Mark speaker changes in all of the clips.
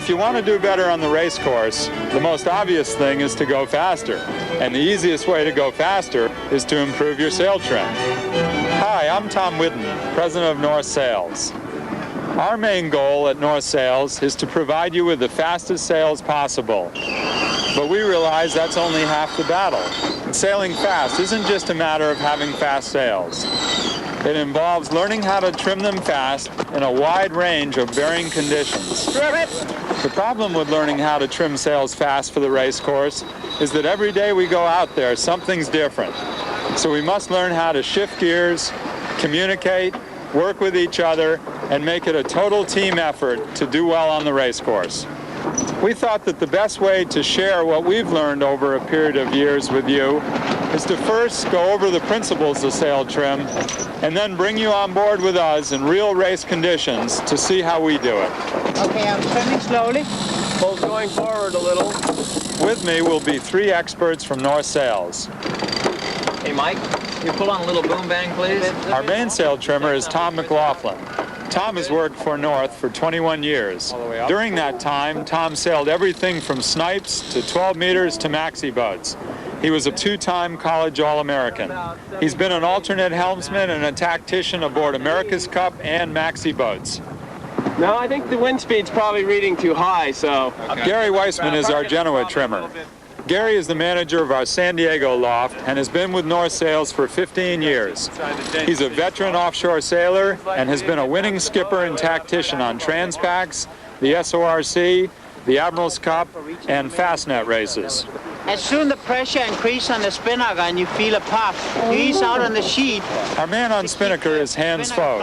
Speaker 1: If you want to do better on the race course, the most obvious thing is to go faster. And the easiest way to go faster is to improve your sail trim. Hi, I'm Tom Whidden, president of North Sails. Our main goal at North Sails is to provide you with the fastest sails possible. But we realize that's only half the battle. Sailing fast isn't just a matter of having fast sails. It involves learning how to trim them fast in a wide range of varying conditions. The problem with learning how to trim sails fast for the race course is that every day we go out there, something's different. So we must learn how to shift gears, communicate, work with each other, and make it a total team effort to do well on the race course. We thought that the best way to share what we've learned over a period of years with you is to first go over the principles of sail trim and then bring you on board with us in real race conditions to see how we do it.
Speaker 2: Okay, I'm turning slowly.
Speaker 3: Pole's going forward a little.
Speaker 1: With me will be 3 experts from North Sails.
Speaker 4: Hey, Mike, can you pull on a little boom bang, please?
Speaker 1: Our main sail trimmer is Tom McLaughlin. Tom has worked for North for 21 years. During that time, Tom sailed everything from snipes to 12 meters to maxi boats. He was a 2-time college All-American. He's been an alternate helmsman and a tactician aboard America's Cup and maxi boats.
Speaker 3: No, I think the wind speed's probably reading too high, so...
Speaker 1: Okay. Gary Weissman is our Genoa trimmer. Gary is the manager of our San Diego loft and has been with North Sails for 15 years. He's a veteran offshore sailor and has been a winning skipper and tactician on Transpacs, the SORC, the Admiral's Cup, and Fastnet races.
Speaker 2: As soon the pressure increases on the spinnaker and you feel a puff, you ease out on the sheet.
Speaker 1: Our man on spinnaker is Hans Fogg.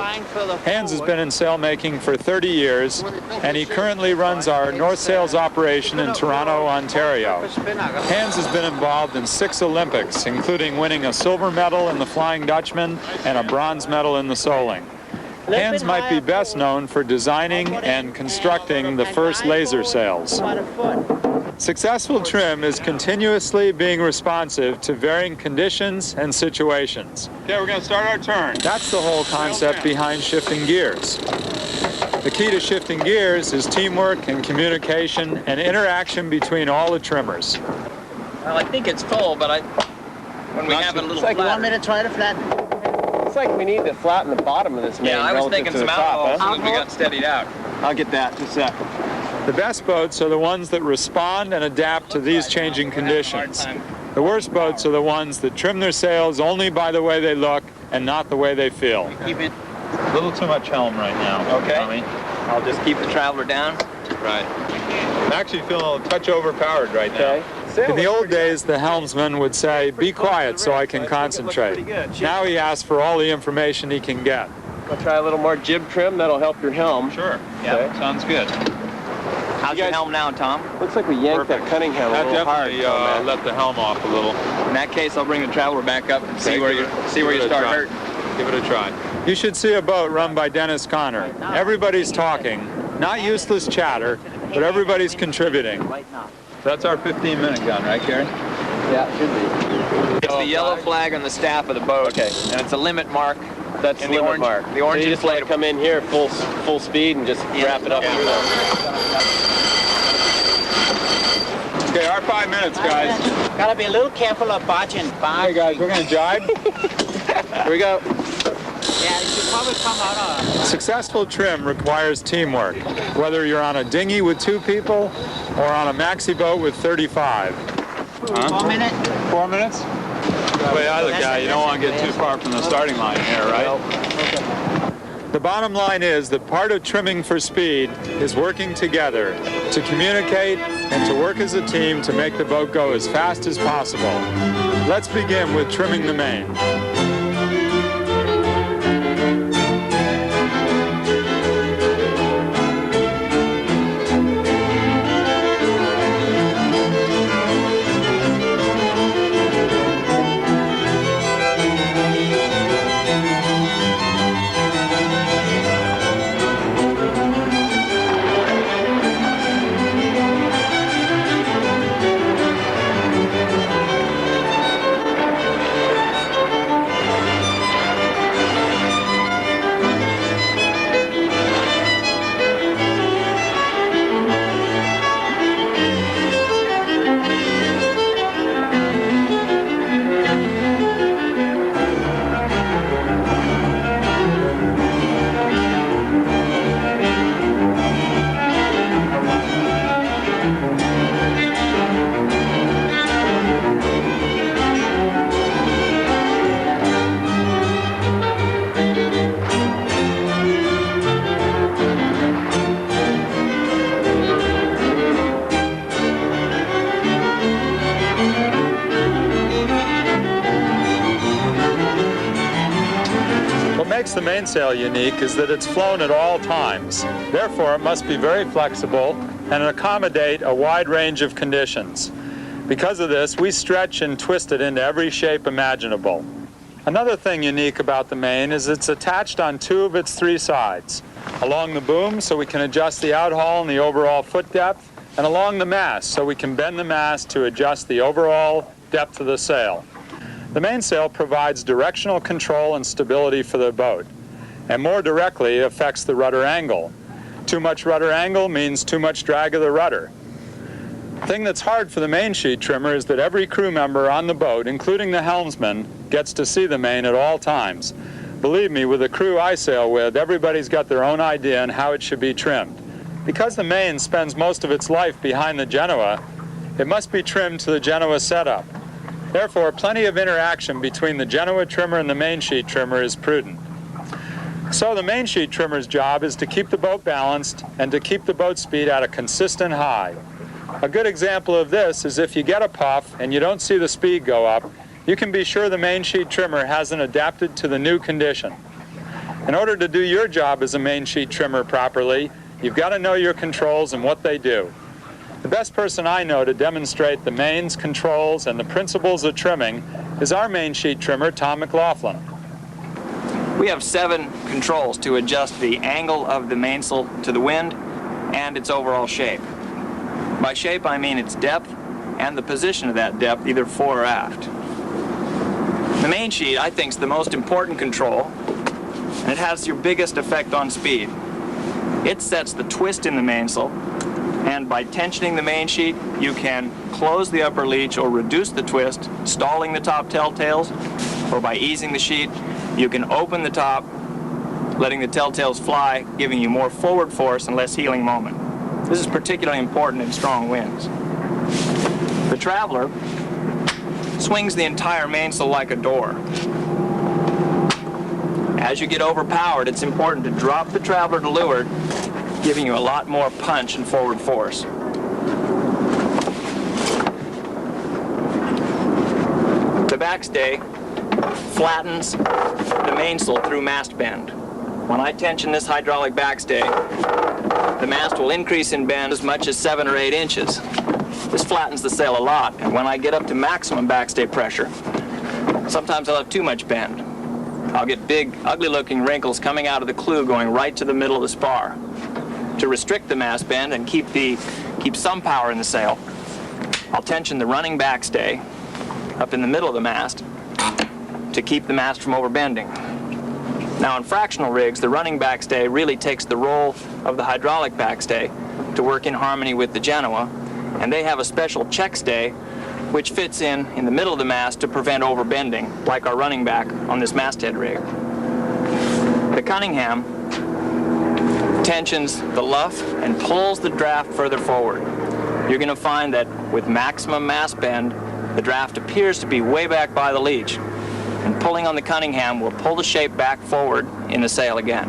Speaker 1: Hans has been in sailmaking for 30 years, and he currently runs our North Sails operation in Toronto, Ontario. Hans has been involved in 6 Olympics, including winning a silver medal in the Flying Dutchman and a bronze medal in the Soling. Hans might be best known for designing and constructing the first laser sails. Successful trim is continuously being responsive to varying conditions and situations. Okay, we're going to start our turn. That's the whole concept behind shifting gears. The key to shifting gears is teamwork and communication and interaction between all the trimmers.
Speaker 4: Well, I think it's full, but when we have it a little flat.
Speaker 2: You want me to try to flatten?
Speaker 3: It's like we need to flatten the bottom of this main.
Speaker 4: Yeah, I was thinking some alcohol
Speaker 3: huh?
Speaker 4: as soon as we got steadied out.
Speaker 3: I'll get that in a sec.
Speaker 1: The best boats are the ones that respond and adapt to these changing conditions. The worst boats are the ones that trim their sails only by the way they look and not the way they feel.
Speaker 5: A little too much helm right now.
Speaker 4: Okay.
Speaker 5: Tommy.
Speaker 4: I'll just keep the traveler down.
Speaker 5: Right. I'm actually feeling a touch overpowered right now.
Speaker 1: In the old days, the helmsman would say, "Be quiet so I can concentrate." Now he asks for all the information he can get.
Speaker 3: I'll try a little more jib trim. That'll help your helm.
Speaker 5: Sure. Yeah,
Speaker 3: Okay.
Speaker 5: sounds good.
Speaker 4: How's your helm now, Tom?
Speaker 3: Looks like we yanked that Cunningham a little hard.
Speaker 5: Definitely let the helm off a little.
Speaker 4: In that case, I'll bring the traveler back up and see where you start hurting.
Speaker 5: Give it a try.
Speaker 1: You should see a boat run by Dennis Conner. Everybody's talking, not useless chatter, but everybody's contributing.
Speaker 5: That's our 15-minute gun, right, Karen?
Speaker 3: Yeah, it should be.
Speaker 4: It's the yellow flag on the staff of the boat.
Speaker 3: Okay.
Speaker 4: And it's a limit mark.
Speaker 3: That's
Speaker 4: and
Speaker 3: the
Speaker 4: the
Speaker 3: limit
Speaker 4: orange
Speaker 3: mark.
Speaker 4: The orange
Speaker 3: so you just want to
Speaker 4: inflatable.
Speaker 3: come in here full speed and just wrap it up through there.
Speaker 1: Okay, our 5 minutes, guys.
Speaker 2: Gotta be a little careful of barging.
Speaker 1: Hey, guys, we're going to jibe.
Speaker 3: Here we go.
Speaker 2: Yeah, it should probably come out of...
Speaker 1: Successful trim requires teamwork, whether you're on a dinghy with 2 people or on a maxi boat with 35.
Speaker 2: 4 minutes.
Speaker 1: 4 minutes?
Speaker 5: The way I look at it, you don't want to get too far from the starting line here, right?
Speaker 1: The bottom line is that part of trimming for speed is working together to communicate and to work as a team to make the boat go as fast as possible. Let's begin with trimming the main. makes the mainsail unique is that it's flown at all times. Therefore, it must be very flexible and accommodate a wide range of conditions. Because of this, we stretch and twist it into every shape imaginable. Another thing unique about the main is it's attached on 2 of its 3 sides. Along the boom, so we can adjust the outhaul and the overall foot depth, and along the mast, so we can bend the mast to adjust the overall depth of the sail. The mainsail provides directional control and stability for the boat, and more directly affects the rudder angle. Too much rudder angle means too much drag of the rudder. The thing that's hard for the main sheet trimmer is that every crew member on the boat, including the helmsman, gets to see the main at all times. Believe me, with the crew I sail with, everybody's got their own idea on how it should be trimmed. Because the main spends most of its life behind the Genoa, it must be trimmed to the Genoa setup. Therefore, plenty of interaction between the Genoa trimmer and the main sheet trimmer is prudent. So the main sheet trimmer's job is to keep the boat balanced and to keep the boat speed at a consistent high. A good example of this is if you get a puff and you don't see the speed go up, you can be sure the main sheet trimmer hasn't adapted to the new condition. In order to do your job as a main sheet trimmer properly, you've got to know your controls and what they do. The best person I know to demonstrate the mains, controls, and the principles of trimming is our main sheet trimmer, Tom McLaughlin.
Speaker 4: We have 7 controls to adjust the angle of the mainsail to the wind and its overall shape. By shape, I mean its depth and the position of that depth, either fore or aft. The main sheet, I think, is the most important control, and it has your biggest effect on speed. It sets the twist in the mainsail, and by tensioning the main sheet, you can close the upper leech or reduce the twist, stalling the top telltales, or by easing the sheet, you can open the top, letting the telltales fly, giving you more forward force and less heeling moment. This is particularly important in strong winds. The traveler swings the entire mainsail like a door. As you get overpowered, it's important to drop the traveler to leeward, giving you a lot more punch and forward force. The backstay flattens the mainsail through mast bend. When I tension this hydraulic backstay, the mast will increase in bend as much as 7 or 8 inches. This flattens the sail a lot, and when I get up to maximum backstay pressure, sometimes I'll have too much bend. I'll get big, ugly-looking wrinkles coming out of the clew going right to the middle of the spar. To restrict the mast bend and keep some power in the sail, I'll tension the running backstay up in the middle of the mast to keep the mast from overbending. Now in fractional rigs, the running backstay really takes the role of the hydraulic backstay to work in harmony with the Genoa, and they have a special check stay which fits in the middle of the mast to prevent overbending, like our running back on this masthead rig. The Cunningham tensions the luff and pulls the draft further forward. You're going to find that with maximum mast bend, the draft appears to be way back by the leech, and pulling on the Cunningham will pull the shape back forward in the sail again.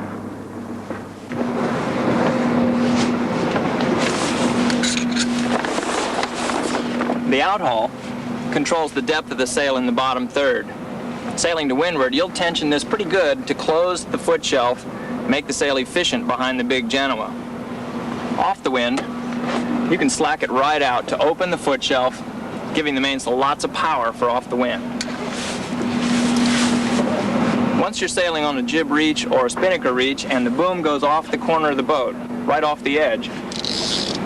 Speaker 4: The outhaul controls the depth of the sail in the bottom third. Sailing to windward, you'll tension this pretty good to close the foot shelf, make the sail efficient behind the big Genoa. Off the wind, you can slack it right out to open the foot shelf, giving the mainsail lots of power for off the wind. Once you're sailing on a jib reach or a spinnaker reach and the boom goes off the corner of the boat, right off the edge,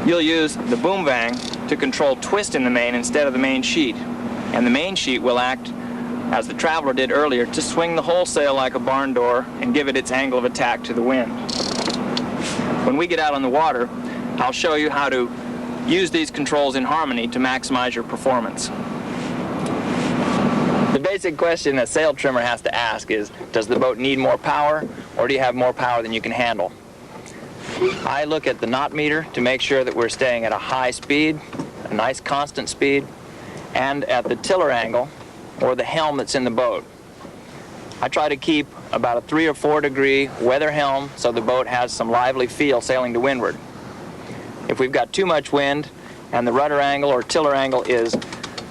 Speaker 4: you'll use the boom vang to control twist in the main instead of the main sheet. And the main sheet will act, as the Traveler did earlier, to swing the whole sail like a barn door and give it its angle of attack to the wind. When we get out on the water, I'll show you how to use these controls in harmony to maximize your performance. The basic question a sail trimmer has to ask is, does the boat need more power, or do you have more power than you can handle? I look at the knot meter to make sure that we're staying at a high speed, a nice constant speed, and at the tiller angle, or the helm that's in the boat. I try to keep about a 3 or 4 degree weather helm so the boat has some lively feel sailing to windward. If we've got too much wind and the rudder angle or tiller angle is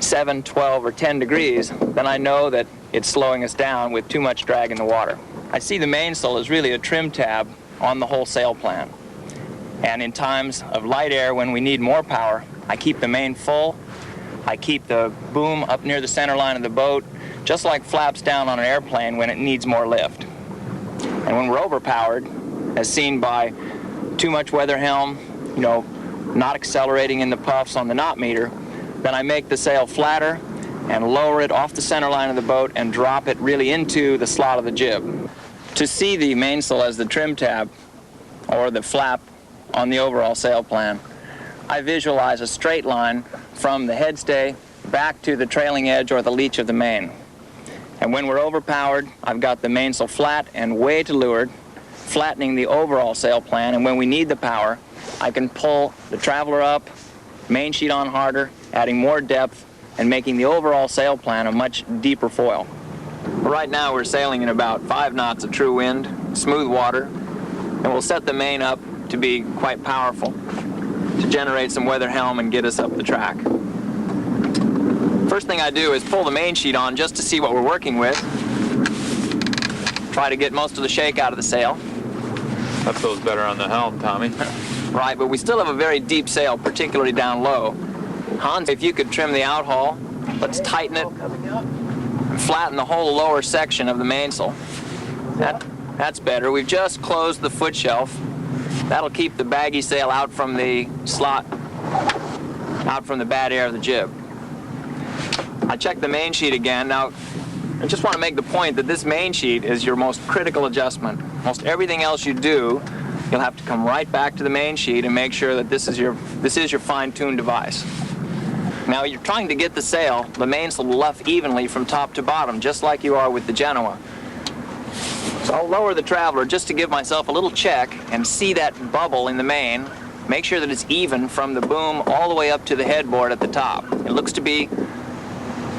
Speaker 4: 7, 12, or 10 degrees, then I know that it's slowing us down with too much drag in the water. I see the mainsail as really a trim tab on the whole sail plan. And in times of light air when we need more power, I keep the main full, I keep the boom up near the center line of the boat, just like flaps down on an airplane when it needs more lift. And when we're overpowered, as seen by too much weather helm, not accelerating in the puffs on the knot meter, then I make the sail flatter and lower it off the center line of the boat and drop it really into the slot of the jib. To see the mainsail as the trim tab or the flap on the overall sail plan, I visualize a straight line from the headstay back to the trailing edge or the leech of the main. And when we're overpowered, I've got the mainsail flat and way to leeward, flattening the overall sail plan, and when we need the power, I can pull the traveler up, main sheet on harder, adding more depth, and making the overall sail plan a much deeper foil. Right now we're sailing in about 5 knots of true wind, smooth water, and we'll set the main up to be quite powerful to generate some weather helm and get us up the track. First thing I do is pull the main sheet on just to see what we're working with. Try to get most of the shake out of the sail.
Speaker 5: That feels better on the helm, Tommy.
Speaker 4: Right, but we still have a very deep sail, particularly down low. Hans, if you could trim the outhaul, let's tighten it and flatten the whole lower section of the mainsail. That's better. We've just closed the foot shelf. That'll keep the baggy sail out from the slot, out from the bad air of the jib. I check the main sheet again. Now, I just want to make the point that this main sheet is your most critical adjustment. Most everything else you do, you'll have to come right back to the main sheet and make sure that this is your fine-tuned device. Now, you're trying to get the sail, the mainsail, to luff evenly from top to bottom, just like you are with the Genoa. So I'll lower the traveler just to give myself a little check and see that bubble in the main. Make sure that it's even from the boom all the way up to the headboard at the top. It looks to be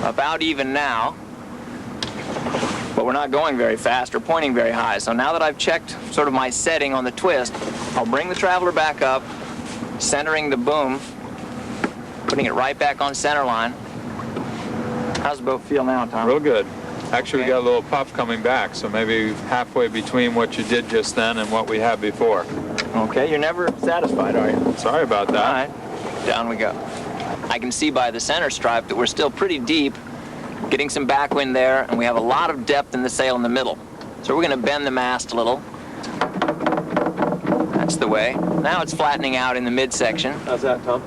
Speaker 4: about even now, but we're not going very fast or pointing very high. So now that I've checked sort of my setting on the twist, I'll bring the traveler back up, centering the boom, putting it right back on center line. How's the boat feel now, Tom?
Speaker 5: Real good. Actually, we got a little puff coming back, so maybe halfway between what you did just then and what we had before.
Speaker 4: Okay, you're never satisfied, are you?
Speaker 5: Sorry about that.
Speaker 4: All right, down we go. I can see by the center stripe that we're still pretty deep, getting some backwind there, and we have a lot of depth in the sail in the middle. So we're going to bend the mast a little. That's the way. Now it's flattening out in the midsection.
Speaker 3: How's that, Tom?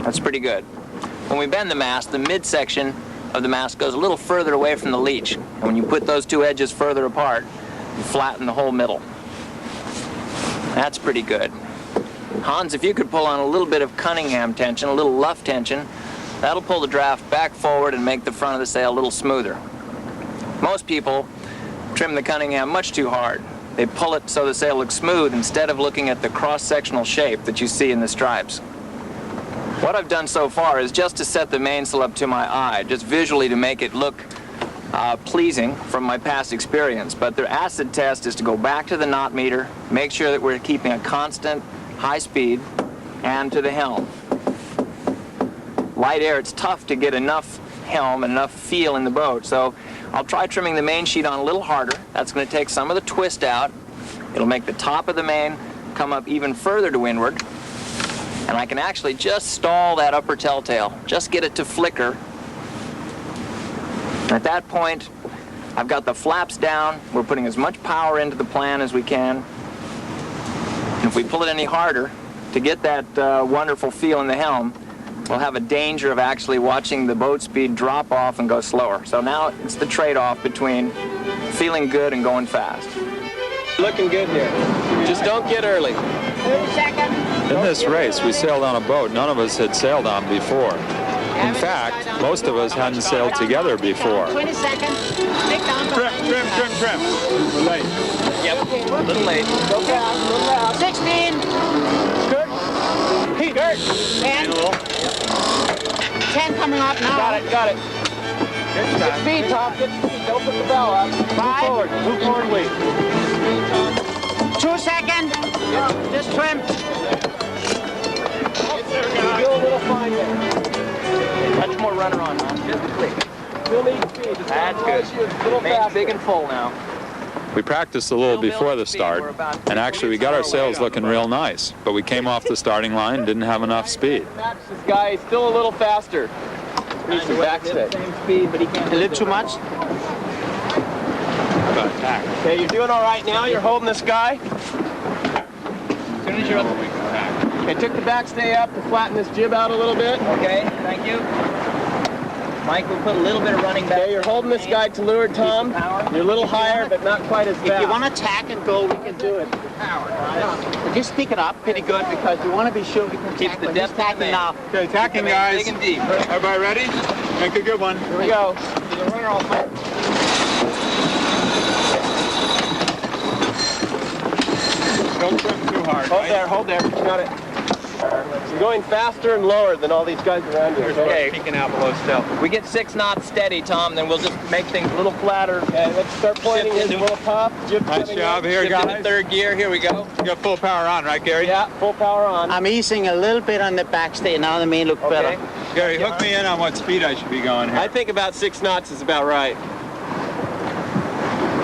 Speaker 4: That's pretty good. When we bend the mast, the midsection of the mast goes a little further away from the leech. And when you put those two edges further apart, you flatten the whole middle. That's pretty good. Hans, if you could pull on a little bit of Cunningham tension, a little luff tension, that'll pull the draft back forward and make the front of the sail a little smoother. Most people trim the Cunningham much too hard. They pull it so the sail looks smooth instead of looking at the cross-sectional shape that you see in the stripes. What I've done so far is just to set the mainsail up to my eye, just visually to make it look pleasing from my past experience. But the acid test is to go back to the knot meter, make sure that we're keeping a constant high speed, and to the helm. Light air, it's tough to get enough helm and enough feel in the boat, so I'll try trimming the main sheet on a little harder. That's going to take some of the twist out. It'll make the top of the main come up even further to windward. And I can actually just stall that upper telltale, just get it to flicker. At that point, I've got the flaps down. We're putting as much power into the plan as we can. And if we pull it any harder to get that wonderful feel in the helm, we'll have a danger of actually watching the boat speed drop off and go slower. So now it's the trade-off between feeling good and going fast.
Speaker 3: Looking good here. Just don't get early.
Speaker 2: 30 seconds.
Speaker 1: In this race, we sailed on a boat none of us had sailed on before. In fact, most of us hadn't sailed together before.
Speaker 2: 20 seconds. Stick down.
Speaker 5: Trim. We're late.
Speaker 4: Yep, a little late.
Speaker 2: Go fast. 16.
Speaker 3: Good. Heat.
Speaker 2: 10. 10 coming up now.
Speaker 3: Got it. Good speed, Tom. Good speed. Don't put the bell up.
Speaker 2: 5.
Speaker 3: Move forward, wait.
Speaker 2: 2 seconds. Just trim.
Speaker 3: Feel a little fine there.
Speaker 4: Much more runner on, Hans. Just a click.
Speaker 6: Still need speed. Just
Speaker 4: That's
Speaker 6: good.
Speaker 4: good.
Speaker 6: A little
Speaker 4: Main's
Speaker 6: faster.
Speaker 4: big and full now.
Speaker 1: We practiced a little before the start, and actually we got our sails looking real nice, but we came off the starting line and didn't have enough speed.
Speaker 6: Match this guy. He's still a little faster. Need some backstay.
Speaker 2: Same speed, but he can't. A little too much.
Speaker 6: Okay, you're doing all right now. You're holding this guy.
Speaker 3: As soon as you're up, we can back.
Speaker 6: Okay, took the backstay up to flatten this jib out a little bit.
Speaker 4: Okay, thank you. Mike, we'll put a little bit of running back.
Speaker 6: Okay, you're holding this guy to leeward, Tom. You're a little higher, but not quite as fast.
Speaker 2: If you want to tack and go, we can do it. But just pick it up pretty good because we want to be sure we can
Speaker 4: Keep
Speaker 2: tack.
Speaker 4: the
Speaker 2: We're
Speaker 4: depth
Speaker 2: just
Speaker 4: in the
Speaker 2: tacking
Speaker 4: main.
Speaker 2: now.
Speaker 1: Okay, tacking, guys.
Speaker 4: Big and deep.
Speaker 1: Everybody ready? Make a good one.
Speaker 6: Here we go.
Speaker 1: Don't trim too hard,
Speaker 6: Hold there, hold there. You got it. You're going faster and lower than all these guys around you.
Speaker 4: Okay.
Speaker 3: Peeking out below still.
Speaker 4: We get 6 knots steady, Tom, then we'll just make things a little flatter.
Speaker 6: Okay, let's start pointing his little top. Jib
Speaker 1: Nice
Speaker 6: coming
Speaker 1: job
Speaker 6: in.
Speaker 1: here,
Speaker 4: Shift into
Speaker 1: guys.
Speaker 4: third gear. Here we go.
Speaker 1: You got full power on, right, Gary?
Speaker 6: Yeah, full power on.
Speaker 2: I'm easing a little bit on the backstay. Now the main look
Speaker 6: Okay.
Speaker 2: better.
Speaker 1: Gary, hook me in on what speed I should be going here.
Speaker 6: I think about 6 knots is about right.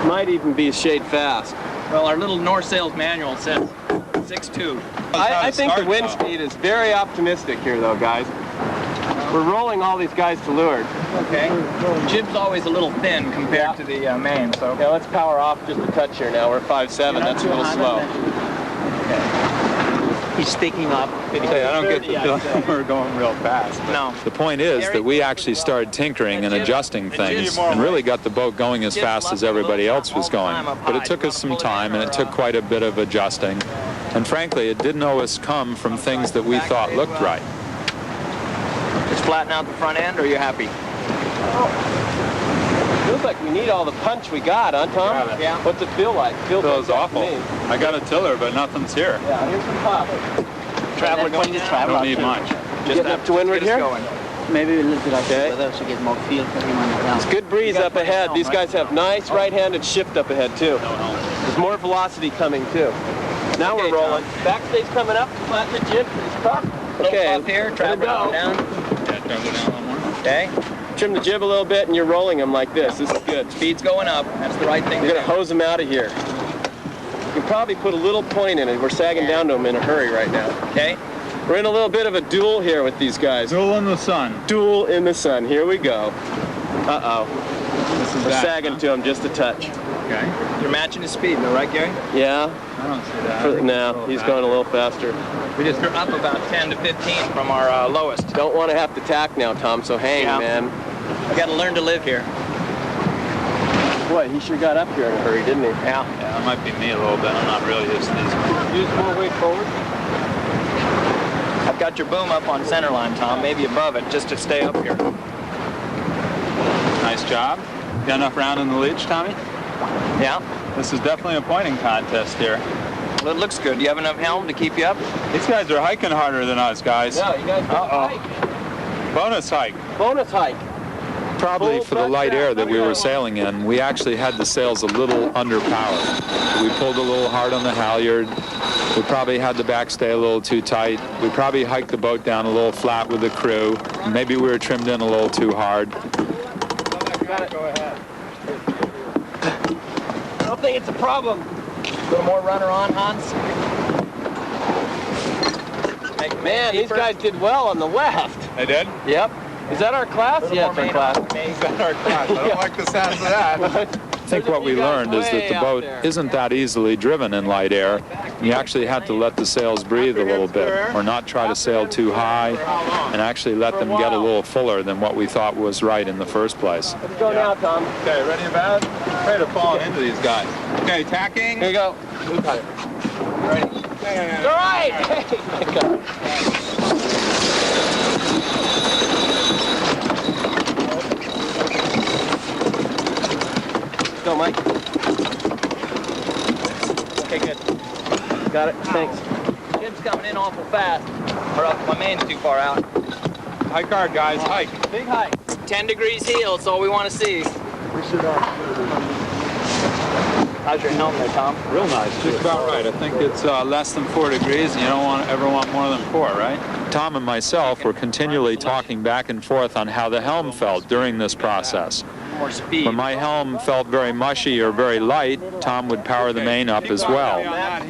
Speaker 6: Might even be a shade fast.
Speaker 4: Well, our little North Sails manual says 6.2.
Speaker 6: I think the wind speed is very optimistic here, though, guys. We're rolling all these guys to leeward.
Speaker 4: Okay. Jib's always a little thin compared to the main, so.
Speaker 6: Yeah, let's power off just a touch here now. We're at 5.7. That's a little slow.
Speaker 2: He's sticking up.
Speaker 1: Hey, I don't get the feeling we're going real fast.
Speaker 4: No.
Speaker 1: The point is that we actually started tinkering and adjusting things and really got the boat going as fast as everybody else was going. But it took us some time and it took quite a bit of adjusting. And frankly, it didn't always come from things that we thought looked right.
Speaker 4: Just flatten out the front end, or are you happy?
Speaker 6: Feels like we need all the punch we got, huh, Tom?
Speaker 4: Yeah.
Speaker 6: What's it feel like?
Speaker 1: Feels
Speaker 6: fantastic
Speaker 1: awful.
Speaker 6: to me.
Speaker 1: I got a tiller, but nothing's here.
Speaker 6: Yeah, here's the top.
Speaker 2: Traveler going to travel.
Speaker 1: Don't need much.
Speaker 6: Getting up to windward here?
Speaker 2: Maybe a little bit of
Speaker 6: Okay.
Speaker 2: weather to get more feel for him on the down.
Speaker 6: It's good breeze up ahead. These guys have nice right-handed shift up ahead, too. There's more velocity coming, too. Now
Speaker 4: Okay,
Speaker 6: we're rolling. Backstay's coming up. Flatten the jib. It's tough.
Speaker 4: Okay. Up here,
Speaker 6: Let it
Speaker 4: travel
Speaker 6: go.
Speaker 4: down.
Speaker 1: Yeah, try to go down a little more.
Speaker 4: Okay.
Speaker 6: Trim the jib a little bit, and you're rolling them like this. This is good.
Speaker 4: Speed's going up. That's the right thing
Speaker 6: We're
Speaker 4: to
Speaker 6: going
Speaker 4: do.
Speaker 6: to hose them out of here. You can probably put a little point in it. We're sagging down to them in a hurry right now.
Speaker 4: Okay.
Speaker 6: We're in a little bit of a duel here with these guys.
Speaker 1: Duel in the sun.
Speaker 6: Duel in the sun. Here we go. Uh-oh.
Speaker 1: This is
Speaker 6: We're
Speaker 1: that,
Speaker 6: sagging to him just a touch.
Speaker 1: Okay.
Speaker 4: You're matching his speed, though, right, Gary?
Speaker 6: Yeah?
Speaker 1: I don't see that.
Speaker 6: No, he's going a little faster.
Speaker 4: We just are up about 10 to 15 from our lowest.
Speaker 6: Don't want to have to tack now, Tom, so hang,
Speaker 4: Yeah.
Speaker 6: man.
Speaker 4: I got to learn to live here.
Speaker 6: Boy, he sure got up here in a hurry, didn't he?
Speaker 4: Yeah.
Speaker 1: Yeah, that might be me a little bit. I'm not really used to these.
Speaker 6: Use more weight forward.
Speaker 4: I've got your boom up on center line, Tom, maybe above it, just to stay up here.
Speaker 1: Nice job. Got enough round in the leech, Tommy?
Speaker 4: Yeah.
Speaker 1: This is definitely a pointing contest here.
Speaker 4: Well, it looks good. Do you have enough helm to keep you up?
Speaker 1: These guys are hiking harder than us, guys.
Speaker 6: No, you guys got
Speaker 4: Uh-oh.
Speaker 6: a hike.
Speaker 1: Bonus hike.
Speaker 6: Bonus hike.
Speaker 1: Probably
Speaker 6: Full
Speaker 1: for the light air that we were sailing in, we actually had the sails a little underpowered. We pulled a little hard on the halyard. We probably had the backstay a little too tight. We probably hiked the boat down a little flat with the crew. Maybe we were trimmed in a little too hard.
Speaker 6: Got it. Go ahead. I don't think it's a problem.
Speaker 4: A little more runner on, Hans.
Speaker 6: Man, these guys did well on the left.
Speaker 1: They did?
Speaker 6: Yep. Is that our class? Yeah, it's our class.
Speaker 1: Is that our class? I don't like the sound of that. I think what we learned is that the boat isn't that easily driven in light air. You actually have to let the sails breathe a little bit, or not try to sail too high, and actually let them get a little fuller than what we thought was right in the first place.
Speaker 6: Let's go now, Tom.
Speaker 1: Okay, ready about it? Afraid of falling into these guys. Okay, tacking.
Speaker 6: Here you go.
Speaker 1: Ready.
Speaker 6: All right. Hey. Go, Mike. Okay, good. Got it. Thanks.
Speaker 4: Jib's coming in awful fast. Or up, my main's too far out.
Speaker 1: Hike hard, guys. Hike.
Speaker 6: Big hike.
Speaker 4: 10 degrees heel, that's all we want to see. How's your helm there, Tom?
Speaker 1: Real nice. Just about right. I think it's less than 4 degrees, and you don't ever want more than 4, right? Tom and myself were continually talking back and forth on how the helm felt during this process. When my helm felt very mushy or very light, Tom would power the main up as well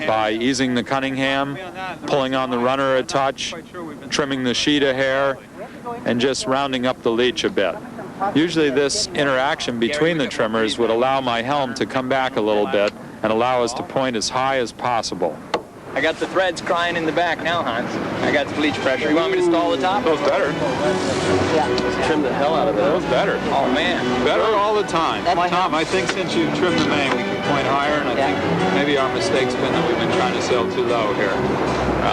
Speaker 1: by easing the Cunningham, pulling on the runner a touch, trimming the sheet a hair, and just rounding up the leech a bit. Usually this interaction between the trimmers would allow my helm to come back a little bit and allow us to point as high as possible.
Speaker 4: I got the threads crying in the back now, Hans. I got the bleach pressure. You want me to stall the top?
Speaker 5: Feels better.
Speaker 6: Just trim the hell out of it.
Speaker 5: Feels better.
Speaker 4: Oh, man.
Speaker 5: Better all the time. Tom, I think since you've trimmed the main, we can point higher, and I think maybe our mistake's been that we've been trying to sail too low here.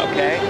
Speaker 4: Okay.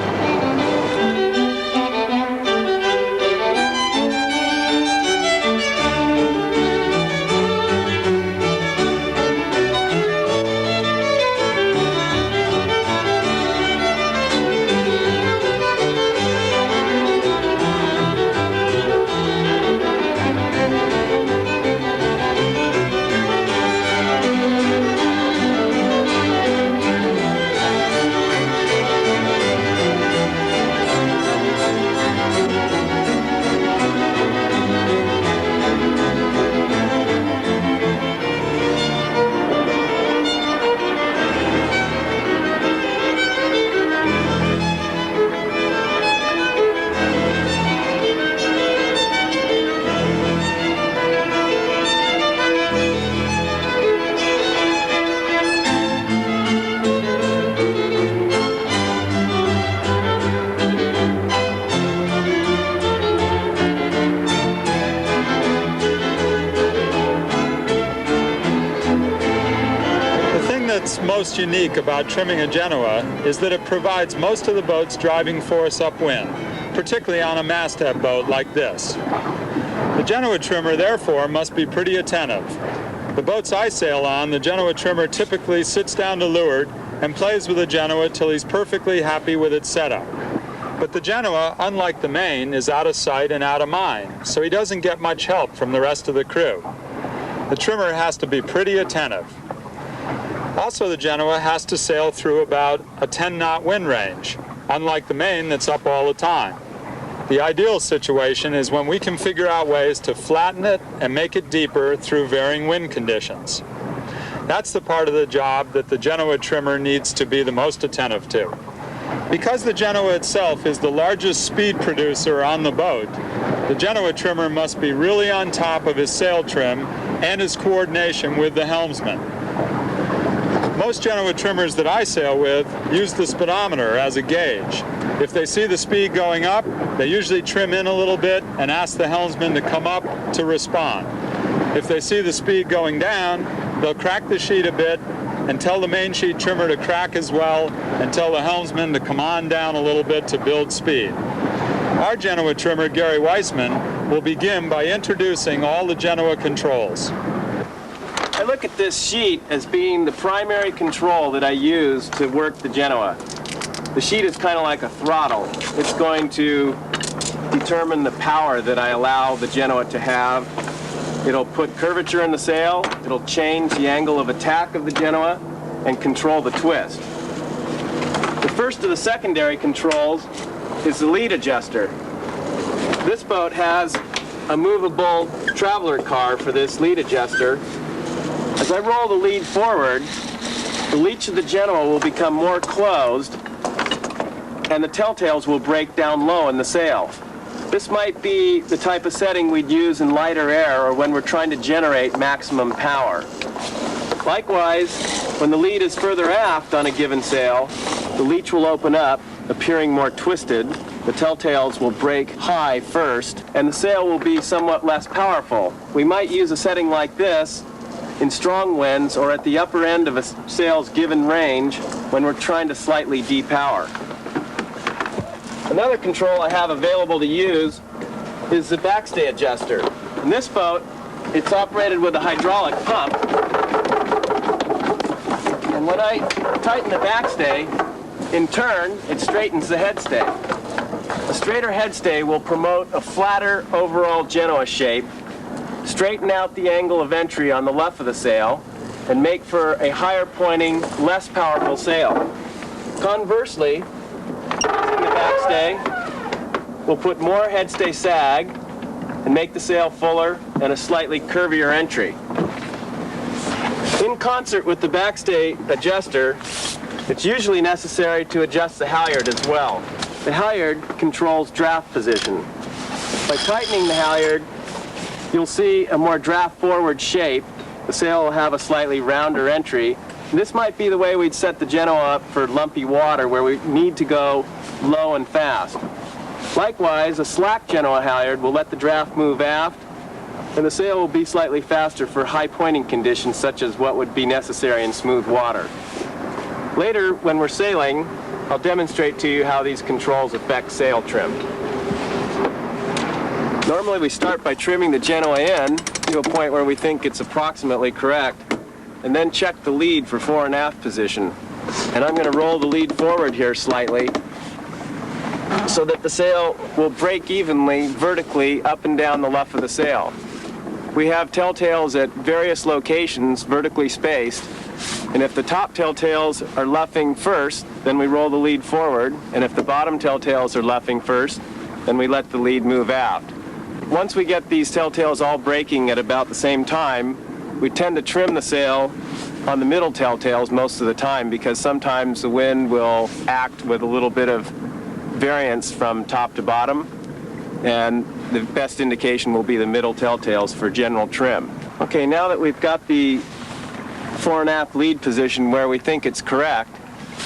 Speaker 1: What's most unique about trimming a Genoa is that it provides most of the boat's driving force upwind, particularly on a masthead boat like this. The Genoa trimmer, therefore, must be pretty attentive. The boats I sail on, the Genoa trimmer typically sits down to leeward and plays with the Genoa till he's perfectly happy with its setup. But the Genoa, unlike the main, is out of sight and out of mind, so he doesn't get much help from the rest of the crew. The trimmer has to be pretty attentive. Also, the Genoa has to sail through about a 10-knot wind range, unlike the main that's up all the time. The ideal situation is when we can figure out ways to flatten it and make it deeper through varying wind conditions. That's the part of the job that the Genoa trimmer needs to be the most attentive to. Because the Genoa itself is the largest speed producer on the boat, the Genoa trimmer must be really on top of his sail trim and his coordination with the helmsman. Most Genoa trimmers that I sail with use the speedometer as a gauge. If they see the speed going up, they usually trim in a little bit and ask the helmsman to come up to respond. If they see the speed going down, they'll crack the sheet a bit and tell the main sheet trimmer to crack as well and tell the helmsman to come on down a little bit to build speed. Our Genoa trimmer, Gary Weissman, will begin by introducing all the Genoa controls.
Speaker 6: I look at this sheet as being the primary control that I use to work the Genoa. The sheet is kind of like a throttle. It's going to determine the power that I allow the Genoa to have. It'll put curvature in the sail, it'll change the angle of attack of the Genoa, and control the twist. The first of the secondary controls is the lead adjuster. This boat has a movable traveler car for this lead adjuster. As I roll the lead forward, the leech of the Genoa will become more closed and the telltales will break down low in the sail. This might be the type of setting we'd use in lighter air or when we're trying to generate maximum power. Likewise, when the lead is further aft on a given sail, the leech will open up, appearing more twisted. The telltales will break high first, and the sail will be somewhat less powerful. We might use a setting like this in strong winds or at the upper end of a sail's given range when we're trying to slightly depower. Another control I have available to use is the backstay adjuster. In this boat, it's operated with a hydraulic pump. And when I tighten the backstay, in turn, it straightens the headstay. A straighter headstay will promote a flatter overall Genoa shape, straighten out the angle of entry on the left of the sail, and make for a higher pointing, less powerful sail. Conversely, using the backstay, we'll put more headstay sag and make the sail fuller and a slightly curvier entry. In concert with the backstay adjuster, it's usually necessary to adjust the halyard as well. The halyard controls draft position. By tightening the halyard, you'll see a more draft forward shape. The sail will have a slightly rounder entry. This might be the way we'd set the Genoa up for lumpy water where we need to go low and fast. Likewise, a slack Genoa halyard will let the draft move aft, and the sail will be slightly faster for high pointing conditions such as what would be necessary in smooth water. Later, when we're sailing, I'll demonstrate to you how these controls affect sail trim. Normally we start by trimming the Genoa in to a point where we think it's approximately correct, and then check the lead for fore and aft position. And I'm going to roll the lead forward here slightly so that the sail will break evenly vertically up and down the luff of the sail. We have telltales at various locations vertically spaced, and if the top telltales are luffing first, then we roll the lead forward, and if the bottom telltales are luffing first, then we let the lead move aft. Once we get these telltales all breaking at about the same time, we tend to trim the sail on the middle telltales most of the time because sometimes the wind will act with a little bit of variance from top to bottom, and the best indication will be the middle telltales for general trim. Okay, now that we've got the fore and aft lead position where we think it's correct,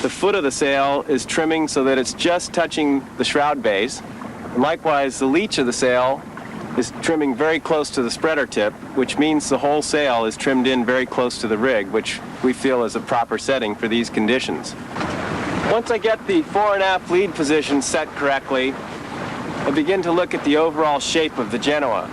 Speaker 6: the foot of the sail is trimming so that it's just touching the shroud base. And likewise, the leech of the sail is trimming very close to the spreader tip, which means the whole sail is trimmed in very close to the rig, which we feel is a proper setting for these conditions. Once I get the fore and aft lead position set correctly, I begin to look at the overall shape of the Genoa.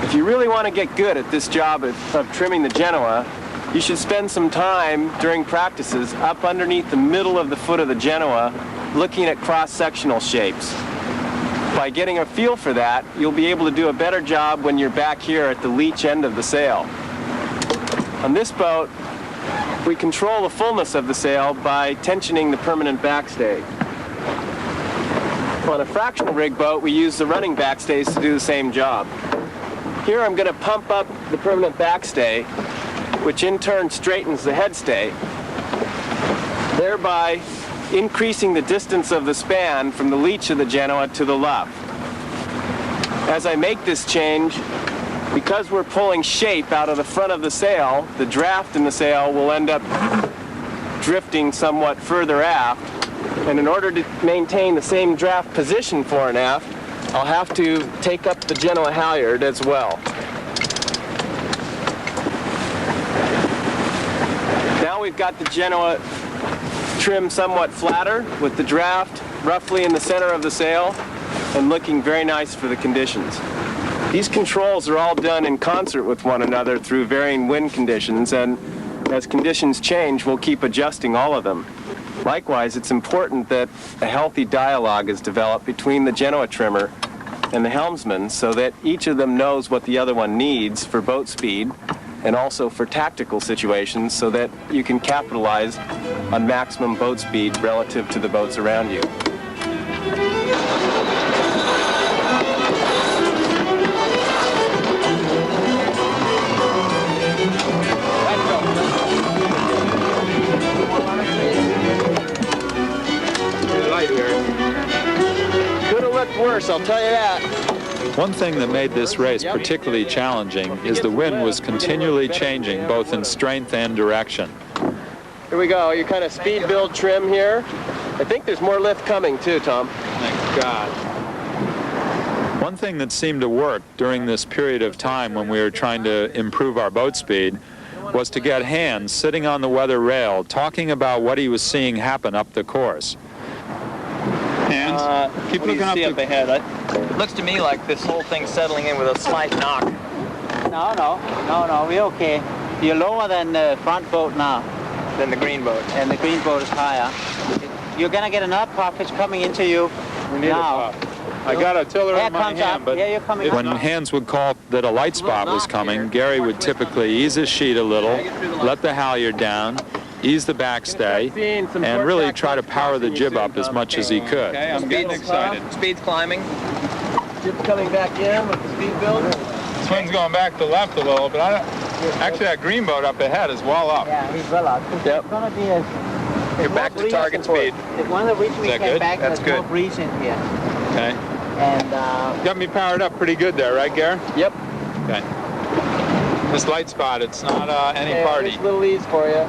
Speaker 6: If you really want to get good at this job of trimming the Genoa, you should spend some time during practices up underneath the middle of the foot of the Genoa looking at cross-sectional shapes. By getting a feel for that, you'll be able to do a better job when you're back here at the leech end of the sail. On this boat, we control the fullness of the sail by tensioning the permanent backstay. On a fractional rig boat, we use the running backstays to do the same job. Here I'm going to pump up the permanent backstay, which in turn straightens the headstay, thereby increasing the distance of the span from the leech of the Genoa to the luff. As I make this change, because we're pulling shape out of the front of the sail, the draft in the sail will end up drifting somewhat further aft, and in order to maintain the same draft position fore and aft, I'll have to take up the Genoa halyard as well. Now we've got the Genoa trim somewhat flatter with the draft roughly in the center of the sail and looking very nice for the conditions. These controls are all done in concert with one another through varying wind conditions, and as conditions change, we'll keep adjusting all of them. Likewise, it's important that a healthy dialogue is developed between the Genoa trimmer and the helmsman so that each of them knows what the other one needs for boat speed and also for tactical situations so that you can capitalize on maximum boat speed relative to the boats around you. Could have looked worse, I'll tell you that.
Speaker 1: One thing that made this race particularly challenging is the wind was continually changing both in strength and direction.
Speaker 6: Here we go, your kind of speed build trim here. I think there's more lift coming too, Tom.
Speaker 5: Thank God.
Speaker 1: One thing that seemed to work during this period of time when we were trying to improve our boat speed was to get Hans sitting on the weather rail talking about what he was seeing happen up the course.
Speaker 5: Hans, keep looking up
Speaker 4: ahead. It looks to me like this whole thing's settling in with a slight knock.
Speaker 2: No, we're okay. You're lower than the front boat now.
Speaker 4: Than the green boat.
Speaker 2: And the green boat is higher. You're going to get enough puff. It's coming into you now.
Speaker 5: I got a tiller in my hand, but
Speaker 2: you're coming
Speaker 1: When Hans would call that a light spot was coming, Gary would typically ease his sheet a little, let the halyard down, ease the backstay, and really try to power the jib up as much as he could.
Speaker 5: Okay, I'm getting excited.
Speaker 3: Speed's climbing.
Speaker 6: Jib's coming back in with the speed build.
Speaker 5: This wind's going back to left a little, but actually that green boat up ahead is well up.
Speaker 2: Yeah, he's well up.
Speaker 6: Yep.
Speaker 2: It's going to be a...
Speaker 3: You're back to target speed.
Speaker 2: It's one of the reasons we
Speaker 5: that
Speaker 2: came
Speaker 5: good?
Speaker 2: back.
Speaker 3: That's
Speaker 2: There's more
Speaker 3: good.
Speaker 2: breeze in here.
Speaker 1: Okay.
Speaker 2: And
Speaker 1: Got me powered up pretty good there, right, Gare?
Speaker 6: Yep.
Speaker 1: Okay. This light spot, it's not any party.
Speaker 6: Just a little ease for you.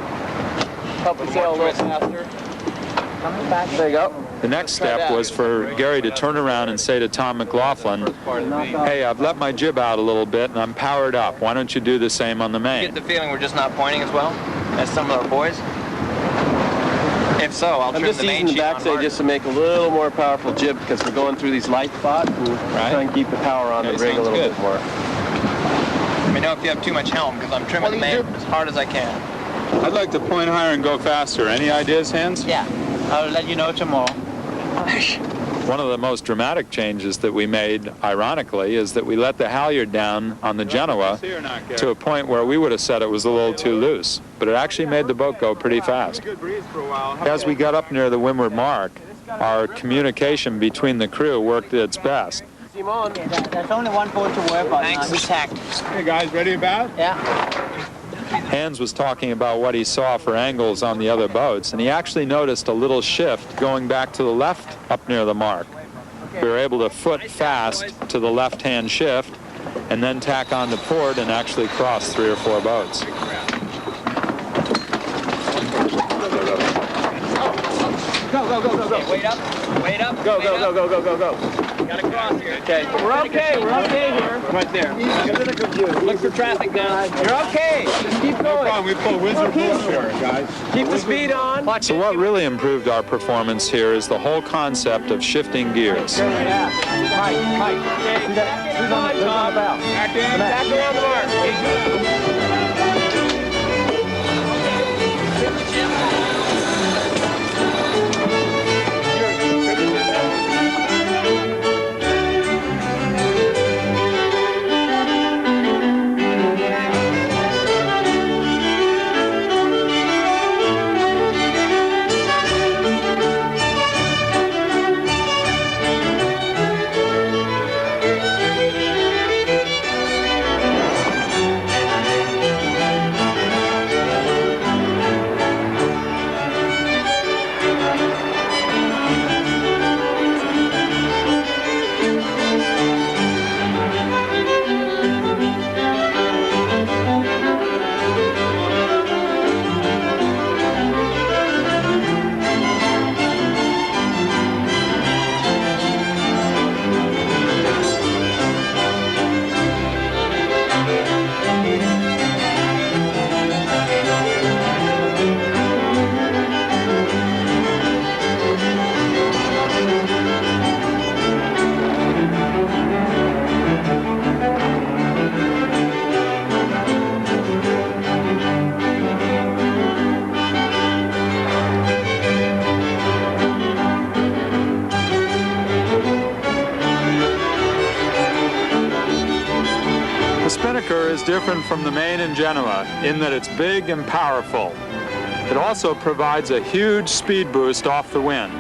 Speaker 6: Help you sail a little faster.
Speaker 2: coming back.
Speaker 6: There you go.
Speaker 1: The next step was for Gary to turn around and say to Tom McLaughlin, hey, I've let my jib out a little bit and I'm powered up. Why don't you do the same on the main?
Speaker 4: Get the feeling we're just not pointing as well as some of our boys? If so, I'll
Speaker 6: I'm
Speaker 4: trim
Speaker 6: just
Speaker 4: the main
Speaker 6: using the
Speaker 4: sheet on
Speaker 6: backstay
Speaker 4: hard.
Speaker 6: just to make a little more powerful jib because we're going through these light spots and try and keep the power on
Speaker 1: Okay,
Speaker 6: the rig a
Speaker 1: sounds
Speaker 6: little
Speaker 1: good.
Speaker 6: bit more.
Speaker 4: Let me know if you have too much helm because I'm trimming the main as hard as I can.
Speaker 1: I'd like to point higher and go faster. Any ideas, Hans?
Speaker 2: Yeah, I'll let you know tomorrow.
Speaker 1: One of the most dramatic changes that we made, ironically, is that we let the halyard down on the Genoa to a point where we would have said it was a little too loose, but it actually made the boat go pretty fast. As we got up near the windward mark, our communication between the crew worked at its best.
Speaker 6: Simon.
Speaker 2: There's only one boat to work on.
Speaker 4: Thanks.
Speaker 2: We tacked.
Speaker 5: Hey guys, ready about?
Speaker 2: Yeah.
Speaker 1: Hans was talking about what he saw for angles on the other boats, and he actually noticed a little shift going back to the left up near the mark. We were able to foot fast to the left-hand shift and then tack on to port and actually cross 3 or 4 boats.
Speaker 4: Okay, wait up, wait up.
Speaker 6: Go, go, go, go, go, go, go.
Speaker 4: Gotta cross here.
Speaker 6: Okay, we're okay here. Right there.
Speaker 4: Look for traffic now.
Speaker 6: You're okay. Just keep going.
Speaker 5: We pull Wizard Proof here, guys.
Speaker 6: Keep the speed on.
Speaker 1: So what really improved our performance here is the whole concept of shifting gears.
Speaker 6: Yeah. Mike. Who's on the bow? Back around the mark.
Speaker 1: The spinnaker is different from the main in Genoa in that it's big and powerful. It also provides a huge speed boost off the wind.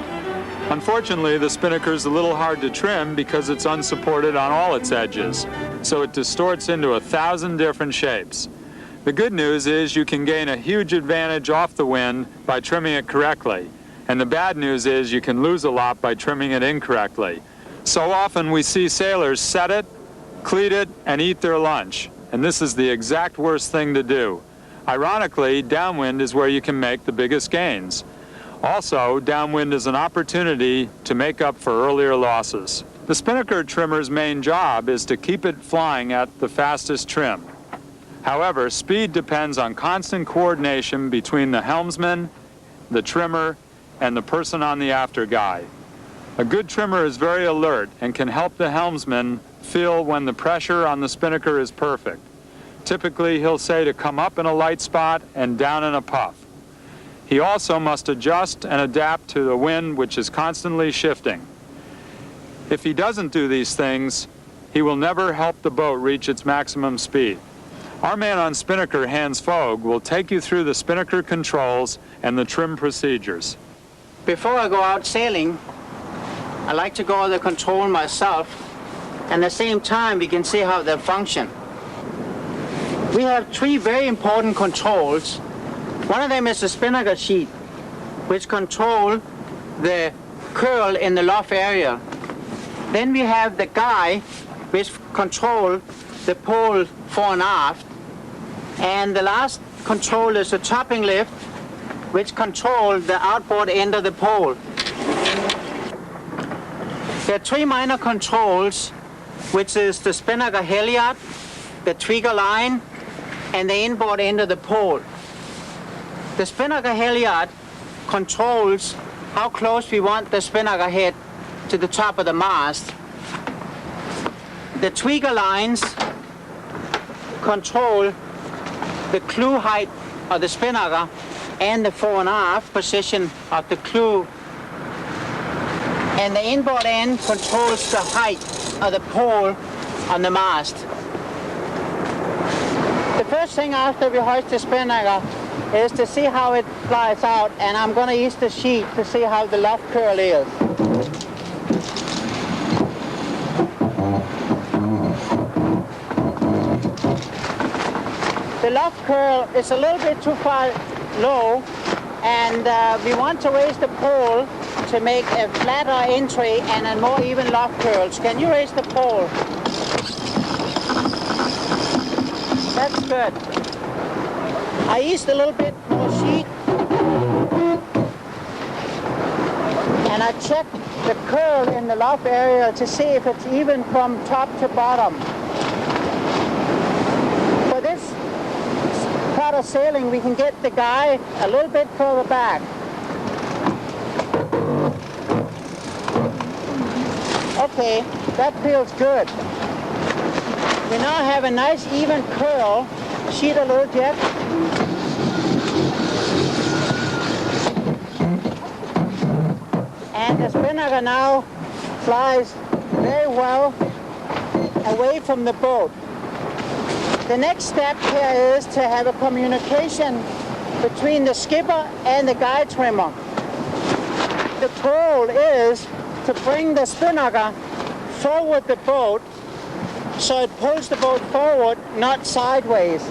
Speaker 1: Unfortunately, the spinnaker is a little hard to trim because it's unsupported on all its edges, so it distorts into 1,000 different shapes. The good news is you can gain a huge advantage off the wind by trimming it correctly, and the bad news is you can lose a lot by trimming it incorrectly. So often we see sailors set it, cleat it, and eat their lunch, and this is the exact worst thing to do. Ironically, downwind is where you can make the biggest gains. Also, downwind is an opportunity to make up for earlier losses. The spinnaker trimmer's main job is to keep it flying at the fastest trim. However, speed depends on constant coordination between the helmsman, the trimmer, and the person on the after guy. A good trimmer is very alert and can help the helmsman feel when the pressure on the spinnaker is perfect. Typically, he'll say to come up in a light spot and down in a puff. He also must adjust and adapt to the wind, which is constantly shifting. If he doesn't do these things, he will never help the boat reach its maximum speed. Our man on spinnaker, Hans Fogg, will take you through the spinnaker controls and the trim procedures.
Speaker 2: Before I go out sailing, I like to go over the control myself, and at the same time we can see how they function. We have three very important controls. One of them is the spinnaker sheet, which control the curl in the luff area. Then we have the guy, which control the pole fore and aft. And the last control is the topping lift, which control the outboard end of the pole. There are three minor controls, which is the spinnaker halyard, the trigger line, and the inboard end of the pole. The spinnaker halyard controls how close we want the spinnaker head to the top of the mast. The trigger lines control the clew height of the spinnaker and the fore and aft position of the clew. And the inboard end controls the height of the pole on the mast. The first thing after we hoist the spinnaker is to see how it flies out, and I'm going to use the sheet to see how the luff curl is. The luff curl is a little bit too far low, and we want to raise the pole to make a flatter entry and a more even luff curls. Can you raise the pole? That's good. I used a little bit more sheet, and I checked the curl in the luff area to see if it's even from top to bottom. For this part of sailing, we can get the guy a little bit further back. Okay, that feels good. We now have a nice even curl. Sheet a little, Jeff. And the spinnaker now flies very well away from the boat. The next step here is to have a communication between the skipper and the guy trimmer. The goal is to bring the spinnaker forward the boat so it pulls the boat forward, not sideways.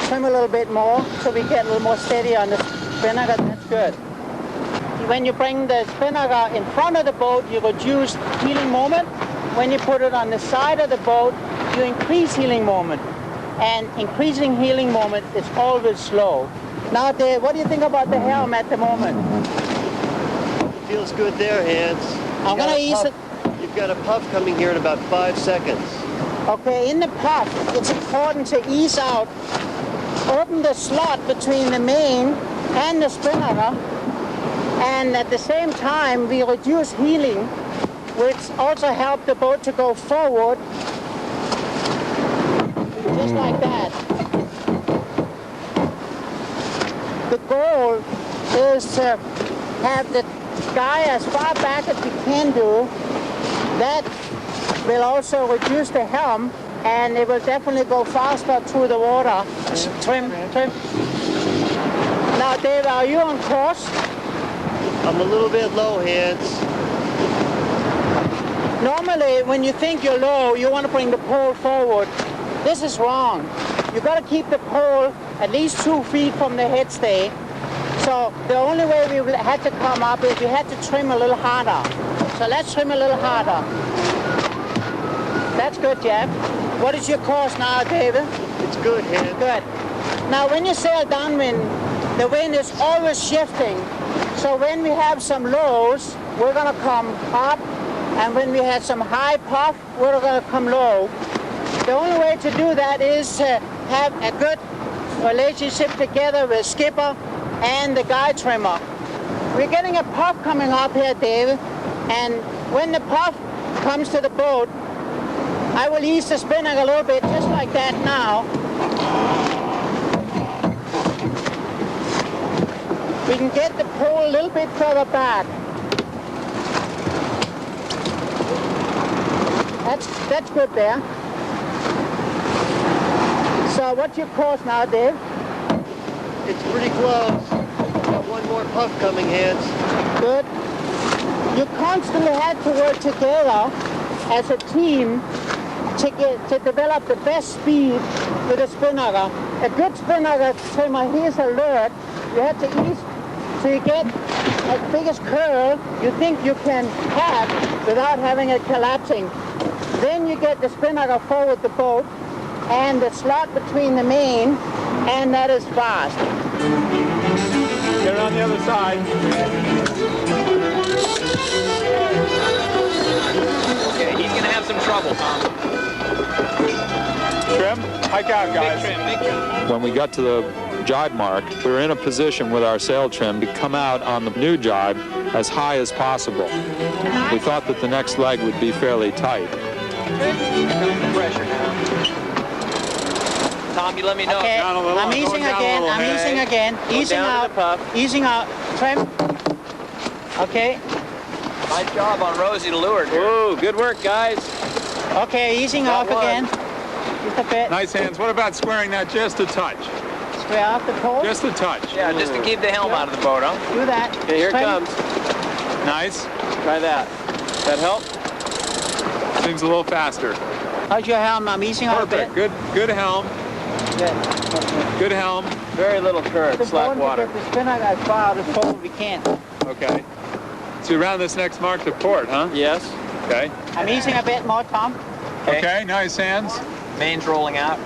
Speaker 2: Trim a little bit more so we get a little more steady on the spinnaker. That's good. When you bring the spinnaker in front of the boat, you reduce heeling moment. When you put it on the side of the boat, you increase heeling moment. And increasing heeling moment is always slow. Now, Dave, what do you think about the helm at the moment?
Speaker 7: It feels good there, Hans.
Speaker 2: I'm going to ease it.
Speaker 7: You've got a puff coming here in about 5 seconds.
Speaker 2: Okay, in the puff, it's important to ease out, open the slot between the main and the spinnaker, and at the same time, we reduce heeling, which also helps the boat to go forward, just like that. The goal is to have the guy as far back as we can do. That will also reduce the helm, and it will definitely go faster through the water. Trim. Now, Dave, are you on course?
Speaker 7: I'm a little bit low, Hans.
Speaker 2: Normally, when you think you're low, you want to bring the pole forward. This is wrong. You've got to keep the pole at least 2 feet from the headstay. So the only way we had to come up is we had to trim a little harder. So let's trim a little harder. That's good, Jeff. What is your course now, David?
Speaker 7: It's good, Hans.
Speaker 2: Good. Now, when you sail downwind, the wind is always shifting. So when we have some lows, we're going to come up, and when we have some high puff, we're going to come low. The only way to do that is to have a good relationship together with skipper and the guy trimmer. We're getting a puff coming up here, David, and when the puff comes to the boat, I will ease the spinnaker a little bit, just like that now. We can get the pole a little bit further back. That's good there. So what's your course now, Dave?
Speaker 7: It's pretty close. Got one more puff coming, Hans.
Speaker 2: Good. You constantly have to work together as a team to develop the best speed with a spinnaker. A good spinnaker trimmer, he is alert. You have to ease so you get as biggest curl you think you can have without having it collapsing. Then you get the spinnaker forward the boat and the slot between the main, and that is fast.
Speaker 1: Get it on the other side.
Speaker 4: Okay, he's going to have some trouble, Tom.
Speaker 1: Trim, hike out, guys.
Speaker 4: Big trim, big trim.
Speaker 1: When we got to the jibe mark, we were in a position with our sail trim to come out on the new jibe as high as possible. We thought that the next leg would be fairly tight.
Speaker 4: Pressure now. Tom, you let me know.
Speaker 2: Okay,
Speaker 5: Down a little,
Speaker 2: I'm
Speaker 5: going
Speaker 2: easing
Speaker 5: down a
Speaker 2: again,
Speaker 5: little,
Speaker 2: I'm
Speaker 5: hey.
Speaker 2: easing again, easing
Speaker 6: down
Speaker 2: out,
Speaker 6: to the puff.
Speaker 2: easing out, trim. Okay,
Speaker 4: Nice job on Rosie to leeward here.
Speaker 6: Whoa, good work, guys.
Speaker 2: okay, easing
Speaker 6: Got
Speaker 2: off
Speaker 6: one.
Speaker 2: again. Just a bit,
Speaker 5: Nice hands. What about squaring that just a touch?
Speaker 2: square off the pole,
Speaker 5: Just a touch.
Speaker 4: Yeah, just to keep the helm out of the boat, huh?
Speaker 2: do that.
Speaker 6: Okay, here it
Speaker 2: Trim.
Speaker 6: comes.
Speaker 5: Nice.
Speaker 6: Try that. That help?
Speaker 5: Seems a little faster.
Speaker 2: How's your helm? I'm easing out a bit.
Speaker 5: Perfect. Good helm. Good helm.
Speaker 6: Very little current,
Speaker 2: It's
Speaker 6: slack
Speaker 2: important
Speaker 6: water.
Speaker 2: to get the spinnaker as far out as pole we can.
Speaker 5: Okay. So you round this next mark to port, huh?
Speaker 6: Yes.
Speaker 5: Okay.
Speaker 2: I'm easing a bit more, Tom.
Speaker 5: Okay, nice hands.
Speaker 4: Main's rolling out.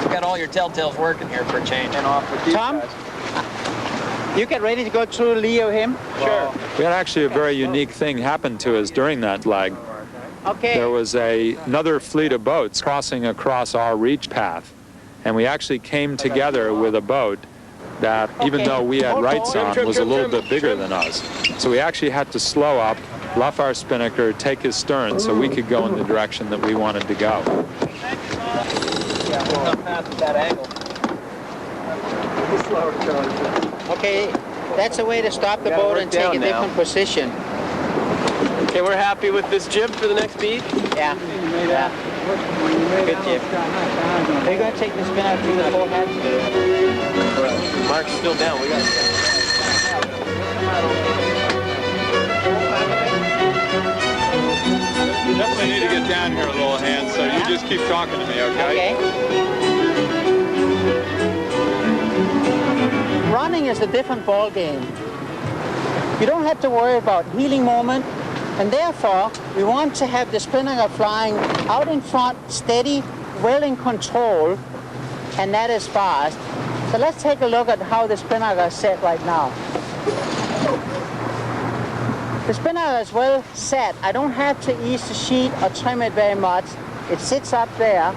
Speaker 4: You got all your telltales working here for a change.
Speaker 6: And off with these
Speaker 2: Tom?
Speaker 6: guys.
Speaker 2: You get ready to go through Lee of him?
Speaker 6: Sure.
Speaker 1: We had actually a very unique thing happen to us during that leg.
Speaker 2: Okay.
Speaker 1: There was another fleet of boats crossing across our reach path, and we actually came together with a boat that, even
Speaker 2: Okay.
Speaker 1: though we had
Speaker 2: Hold
Speaker 1: rights
Speaker 2: on.
Speaker 1: on, was a little bit bigger than us. So we actually had to slow up, luff our spinnaker, take his stern so we could go in the direction that we wanted to go.
Speaker 4: Yeah, we're not fast at that angle.
Speaker 2: Okay, that's a way to stop the
Speaker 6: Gotta
Speaker 2: boat
Speaker 6: work
Speaker 2: and take a
Speaker 6: down now.
Speaker 2: different position.
Speaker 6: Okay, we're happy with this jib for the next beat?
Speaker 2: Yeah. Yeah. Good jib. Are you going to take the spinnaker through the forehead?
Speaker 6: Mark's still down. We got
Speaker 1: You definitely need to get down here a little, Hans, so you just keep talking to me, okay?
Speaker 2: Okay. Running is a different ball game. You don't have to worry about heeling moment, and therefore we want to have the spinnaker flying out in front, steady, well in control, and that is fast. So let's take a look at how the spinnaker is set right now. The spinnaker is well set. I don't have to ease the sheet or trim it very much. It sits up there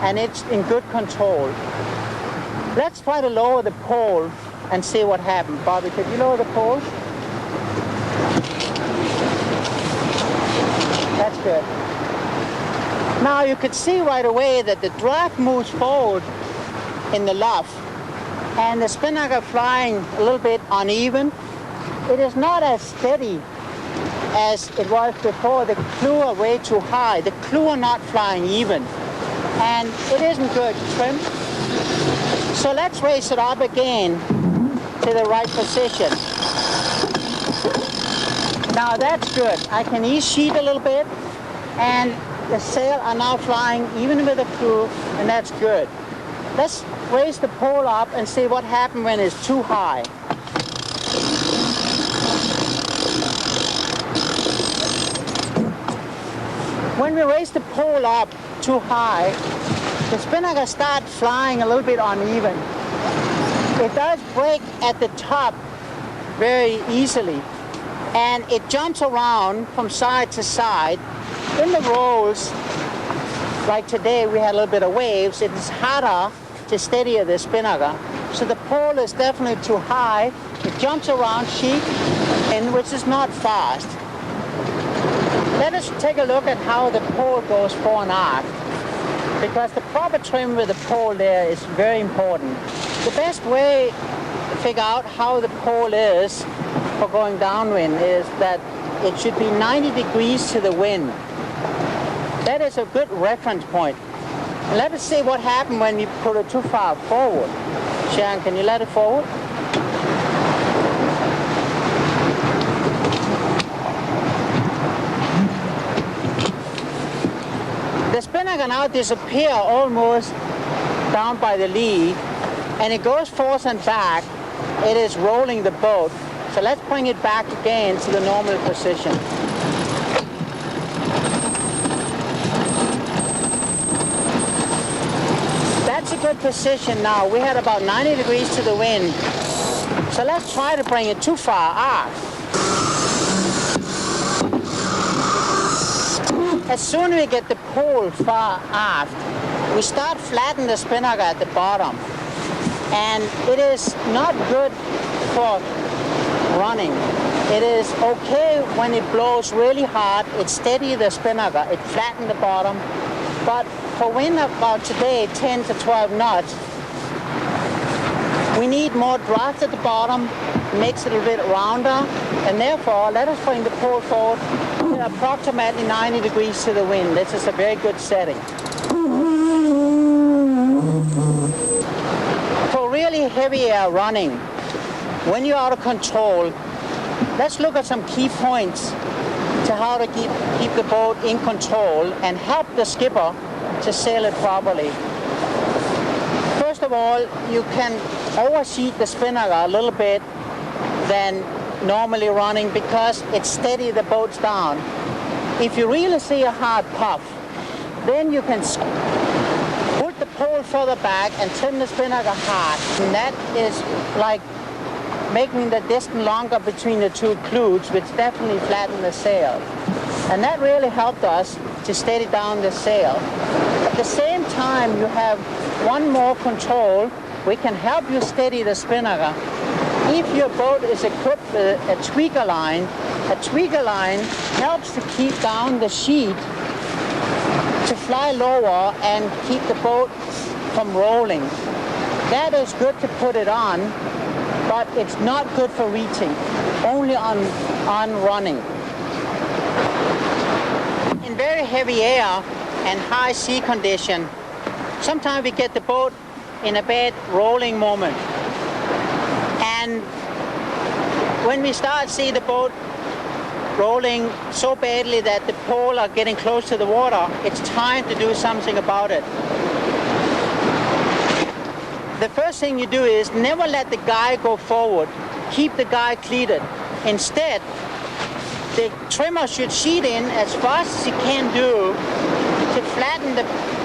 Speaker 2: and it's in good control. Let's try to lower the pole and see what happens. Bobby, could you lower the pole? That's good. Now you could see right away that the drag moves forward in the luff and the spinnaker flying a little bit uneven. It is not as steady as it was before. The crew are way too high. The crew are not flying even. And it isn't good trim. So let's raise it up again to the right position. Now that's good. I can ease sheet a little bit and the sail are now flying even with the crew, and that's good. Let's raise the pole up and see what happens when it's too high. When we raise the pole up too high, the spinnaker starts flying a little bit uneven. It does break at the top very easily, and it jumps around from side to side. In the rolls, like today we had a little bit of waves, it is harder to steady the spinnaker. So the pole is definitely too high. It jumps around sheet, and which is not fast. Let us take a look at how the pole goes fore and aft, because the proper trim with the pole there is very important. The best way to figure out how the pole is for going downwind is that it should be 90 degrees to the wind. That is a good reference point. Let us see what happened when we put it too far forward. Sharon, can you let it forward? The spinner can now disappear almost down by the lee, and it goes forth and back. It is rolling the boat. So let's bring it back again to the normal position. That's a good position now. We had about 90 degrees to the wind. So let's try to bring it too far aft. As soon as we get the pole far aft, we start flattening the spinnaker at the bottom. And it is not good for running. It is okay when it blows really hard. It steadies the spinnaker. It flattens the bottom. But for wind about today, 10 to 12 knots, we need more draft at the bottom. It makes it a bit rounder. And therefore, let us bring the pole forward to approximately 90 degrees to the wind. This is a very good setting. For really heavy air running, when you're out of control, let's look at some key points to how to keep the boat in control and help the skipper to sail it properly. First of all, you can oversheet the spinnaker a little bit than normally running because it steadies the boats down. If you really see a hard puff, then you can put the pole further back and trim the spinnaker hard. And that is like making the distance longer between the two clews, which definitely flatten the sail. And that really helped us to steady down the sail. At the same time, you have one more control. We can help you steady the spinnaker. If your boat is equipped with a tweaker line helps to keep down the sheet to fly lower and keep the boat from rolling. That is good to put it on, but it's not good for reaching, only on running. In very heavy air and high sea condition, sometimes we get the boat in a bad rolling moment. And when we start to see the boat rolling so badly that the pole are getting close to the water, it's time to do something about it. The first thing you do is never let the guy go forward. Keep the guy cleated. Instead, the trimmer should sheet in as fast as he can do to flatten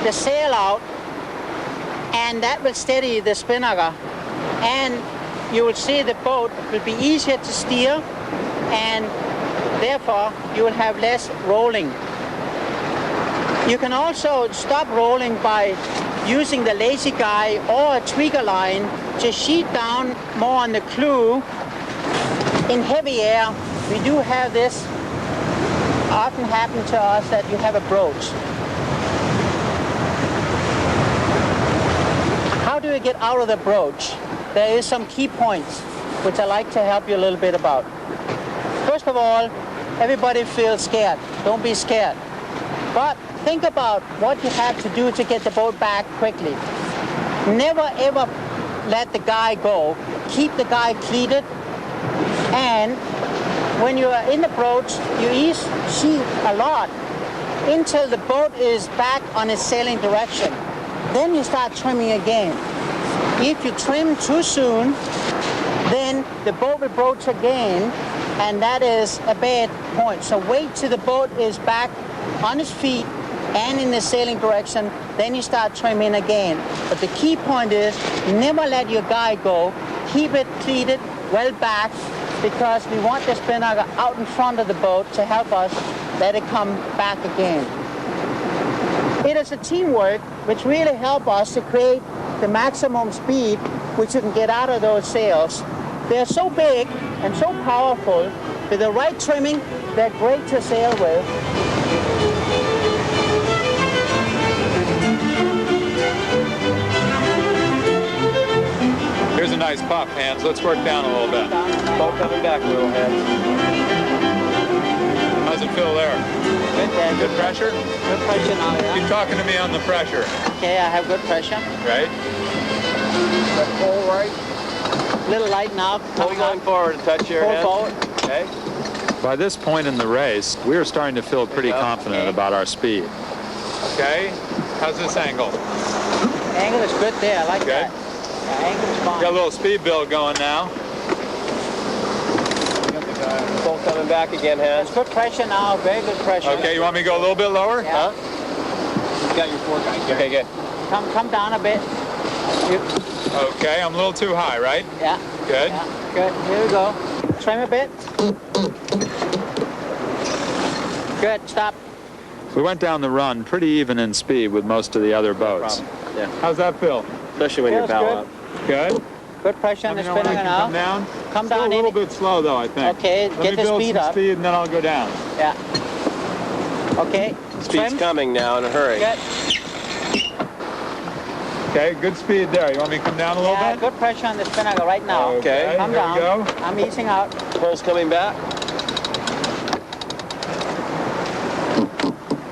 Speaker 2: the sail out, and that will steady the spinnaker. And you will see the boat will be easier to steer, and therefore you will have less rolling. You can also stop rolling by using the lazy guy or a tweaker line to sheet down more on the clew. In heavy air, we do have this often happen to us that you have a broach. How do we get out of the broach? There is some key points which I'd like to help you a little bit about. First of all, everybody feels scared. Don't be scared. But think about what you have to do to get the boat back quickly. Never ever let the guy go. Keep the guy cleated. And when you are in the broach, you ease sheet a lot until the boat is back on its sailing direction. Then you start trimming again. If you trim too soon, then the boat will broach again, and that is a bad point. So wait till the boat is back on its feet and in the sailing direction, then you start trimming again. But the key point is never let your guy go. Keep it cleated, well back, because we want the spinnaker out in front of the boat to help us let it come back again. It is a teamwork which really helps us to create the maximum speed which you can get out of those sails. They're so big and so powerful. With the right trimming, they're great to sail with.
Speaker 5: Here's a nice puff, Hans. Let's work down a little bit.
Speaker 6: Boat coming back a little, Hans.
Speaker 5: How's it feel there?
Speaker 2: Good there.
Speaker 5: Good pressure?
Speaker 2: Good pressure now,
Speaker 5: Keep
Speaker 2: yeah.
Speaker 5: talking to me on the pressure.
Speaker 2: Okay, I have good pressure.
Speaker 5: Right?
Speaker 6: Pull right.
Speaker 2: Little light now.
Speaker 6: Pull going forward to touch your
Speaker 2: Pull
Speaker 6: head.
Speaker 2: forward.
Speaker 6: Okay.
Speaker 1: By this point in the race, we were starting to feel pretty confident about our speed.
Speaker 5: Okay. How's this angle?
Speaker 2: Angle is good there. I like
Speaker 5: Good.
Speaker 2: that. The angle is fine.
Speaker 5: Got a little speed build going now.
Speaker 6: Pull coming back again, Hans.
Speaker 2: It's good pressure now. Very good pressure.
Speaker 5: Okay, you want me to go a little bit lower?
Speaker 2: Yeah.
Speaker 6: You got your fork on. Okay, good.
Speaker 2: Come down a bit. You,
Speaker 5: Okay, I'm a little too high, right?
Speaker 2: yeah.
Speaker 5: Good.
Speaker 2: Yeah. Good. Here we go. Trim a bit. Good. Stop.
Speaker 1: We went down the run pretty even in speed with most of the other boats.
Speaker 5: How's that feel?
Speaker 6: Especially when you're
Speaker 2: Feels
Speaker 6: bow
Speaker 2: good.
Speaker 6: up.
Speaker 5: Good?
Speaker 2: Good pressure on
Speaker 5: Let
Speaker 2: the
Speaker 5: me know when I
Speaker 2: spinner
Speaker 5: can come
Speaker 2: now.
Speaker 5: down.
Speaker 2: Come
Speaker 5: Still
Speaker 2: down
Speaker 5: a little
Speaker 2: in.
Speaker 5: bit slow though, I think.
Speaker 2: Okay,
Speaker 5: Let
Speaker 2: get
Speaker 5: me
Speaker 2: the
Speaker 5: build
Speaker 2: speed
Speaker 5: some
Speaker 2: up.
Speaker 5: speed and then I'll go down.
Speaker 2: Yeah. Okay.
Speaker 6: Speed's
Speaker 2: Trim.
Speaker 6: coming now in a hurry.
Speaker 2: Good.
Speaker 5: Okay, good speed there. You want me to come down a little
Speaker 2: Yeah,
Speaker 5: bit?
Speaker 2: good pressure on the spinner right now.
Speaker 5: Okay,
Speaker 2: Come
Speaker 5: here
Speaker 2: down.
Speaker 5: we go.
Speaker 2: I'm easing out.
Speaker 6: Pull's coming back.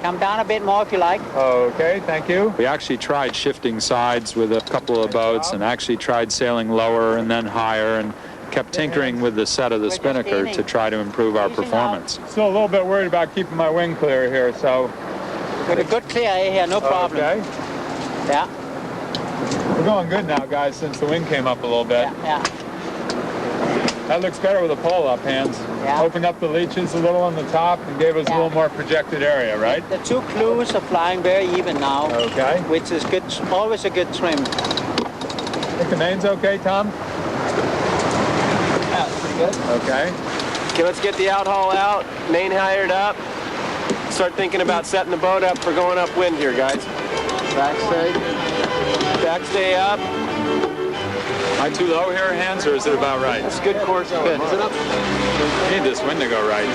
Speaker 2: Come down a bit more if you like.
Speaker 5: Okay, thank you.
Speaker 1: We actually tried shifting sides with a couple of boats and actually tried sailing lower and then higher and kept tinkering with the set of the
Speaker 2: just
Speaker 1: spinnaker
Speaker 2: gaining.
Speaker 1: to try to improve our
Speaker 2: Easing
Speaker 1: performance.
Speaker 5: Still a little bit worried about keeping my wing clear here, so.
Speaker 2: With a good clear air here, no problem.
Speaker 5: Okay.
Speaker 2: Yeah,
Speaker 5: We're going good now, guys, since the wind came up a little bit.
Speaker 2: yeah.
Speaker 5: That looks better with a pole up, Hans.
Speaker 2: Yeah.
Speaker 5: Opened up the leeches a little on the top and gave us a
Speaker 2: Yeah.
Speaker 5: little more projected area, right?
Speaker 2: The two clews are flying very even now,
Speaker 5: Okay.
Speaker 2: which is good. Always a good trim.
Speaker 5: Think the main's okay, Tom?
Speaker 2: Yeah, pretty good.
Speaker 5: Okay.
Speaker 6: Okay, let's get the outhaul out, main hired up. Start thinking about setting the boat up for going upwind here, guys.
Speaker 2: Backstay.
Speaker 6: Backstay up.
Speaker 5: Am I too low here, Hans, or is it about right?
Speaker 6: That's good course. Good. Is it up?
Speaker 5: Need this wind to go right.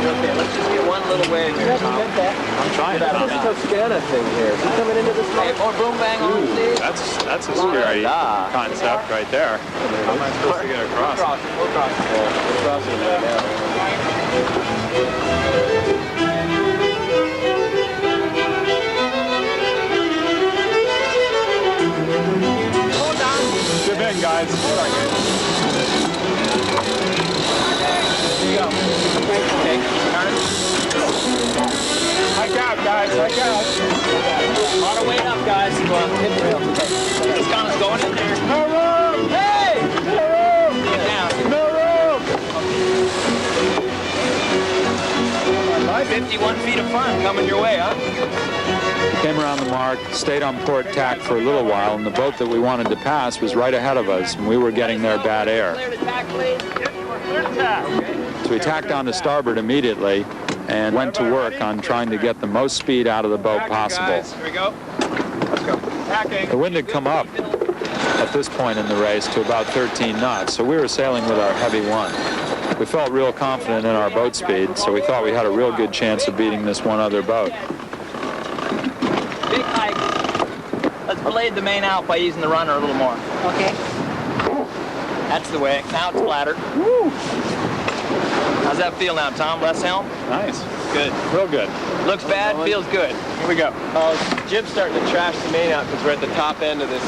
Speaker 4: Okay, let's just get one little wave here,
Speaker 2: Good,
Speaker 4: Tom.
Speaker 2: good there.
Speaker 5: I'm trying,
Speaker 6: This
Speaker 5: Tom.
Speaker 6: Toscana thing here. Is he coming into this
Speaker 4: Hey, more boom bang on, please.
Speaker 5: That's a scary concept right there. How am I supposed to get across?
Speaker 4: We'll cross it.
Speaker 6: We're crossing right now.
Speaker 5: Give in, guys. Hike out, guys. Hike out.
Speaker 4: On our way up, guys. Hit the rail. Toscana's going in there.
Speaker 5: No room!
Speaker 4: Hey!
Speaker 5: No room!
Speaker 4: Get down.
Speaker 5: No room!
Speaker 4: 51 feet of fun coming your way, huh?
Speaker 1: Came around the mark, stayed on port tack for a little while, and the boat that we wanted to pass was right ahead of us, and we were getting their bad air.
Speaker 4: Clear the tack, please.
Speaker 1: So we tacked on to starboard immediately and went to work on trying to get the most speed out of the boat possible.
Speaker 5: Guys. Here we go. Let's go. Tacking.
Speaker 1: The wind had come up at this point in the race to about 13 knots, so we were sailing with our heavy one. We felt real confident in our boat speed, so we thought we had a real good chance of beating this one other boat.
Speaker 4: Big hike. Let's blade the main out by using the runner a little more.
Speaker 2: Okay.
Speaker 4: That's the way. Now it's flatter. How's that feel now, Tom? Less helm?
Speaker 5: Nice.
Speaker 4: Good.
Speaker 5: Real good.
Speaker 4: Looks bad, feels good.
Speaker 5: Here we go.
Speaker 6: Jib's starting to trash the main out because we're at the top end of this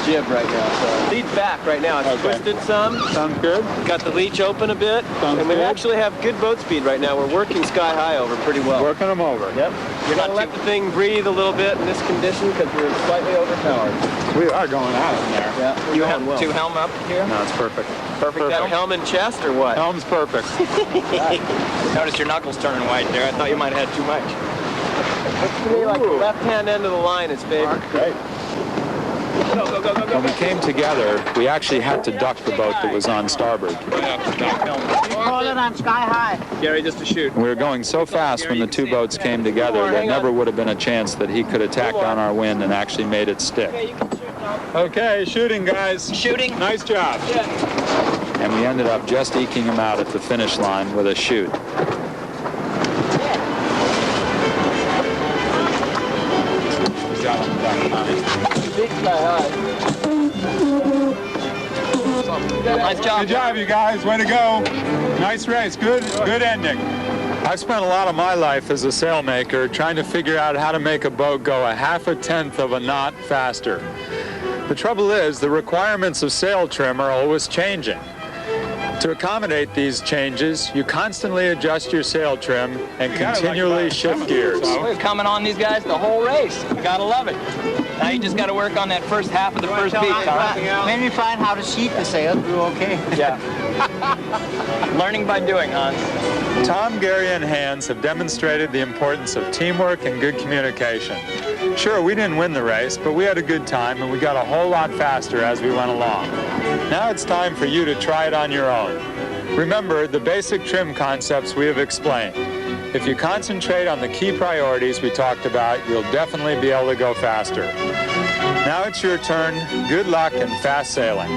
Speaker 6: jib right now. So lead's back right now. It's
Speaker 5: Okay.
Speaker 6: twisted some.
Speaker 5: Sounds good.
Speaker 6: Got the leech open a bit.
Speaker 5: Sounds
Speaker 6: and we
Speaker 5: good.
Speaker 6: actually have good boat speed right now. We're working sky high over pretty well.
Speaker 5: Working them over.
Speaker 6: Yep. You're
Speaker 4: not
Speaker 6: not let the thing breathe a little bit in this condition because we're slightly overpowered.
Speaker 5: We are going out in there.
Speaker 6: Yeah.
Speaker 4: You
Speaker 6: We're
Speaker 4: have
Speaker 6: going well.
Speaker 4: two helm up here?
Speaker 1: No, it's perfect.
Speaker 4: Perfect
Speaker 6: Is that
Speaker 4: helm?
Speaker 6: helm and chest or what?
Speaker 5: Helm's perfect.
Speaker 4: Notice your knuckles turning white there. I thought you might have had too much.
Speaker 6: Looks to me like the left-hand end of the line is favored.
Speaker 5: Great.
Speaker 6: Go, go, go, go, go.
Speaker 1: When we came together, we actually had to duck the boat that was on starboard.
Speaker 2: Call it on sky high.
Speaker 6: Gary, just to shoot.
Speaker 1: We were going so fast when the two boats came together, there never would have been a chance that he could have tacked on our wind and actually made it stick.
Speaker 4: Okay, you can shoot now.
Speaker 5: Okay, shooting, guys.
Speaker 4: Shooting.
Speaker 5: Nice job.
Speaker 1: And we ended up just eking him out at the finish line with a shoot.
Speaker 6: Big sky high.
Speaker 4: Nice job.
Speaker 1: Good job, you guys. Way to go. Nice race. Good ending. I've spent a lot of my life as a sailmaker trying to figure out how to make a boat go a 1/2 of a knot faster. The trouble is, the requirements of sail trim are always changing. To accommodate these changes, you constantly adjust your sail trim and continually shift gears.
Speaker 4: We're coming on these guys the whole race. You gotta love it. Now you just gotta work on that first half of the first beat, Tom.
Speaker 2: When we find how to sheet the sails, we're okay.
Speaker 4: Yeah. Learning by doing, Hans.
Speaker 1: Tom, Gary, and Hans have demonstrated the importance of teamwork and good communication. Sure, we didn't win the race, but we had a good time and we got a whole lot faster as we went along. Now it's time for you to try it on your own. Remember the basic trim concepts we have explained. If you concentrate on the key priorities we talked about, you'll definitely be able to go faster. Now it's your turn. Good luck and fast sailing.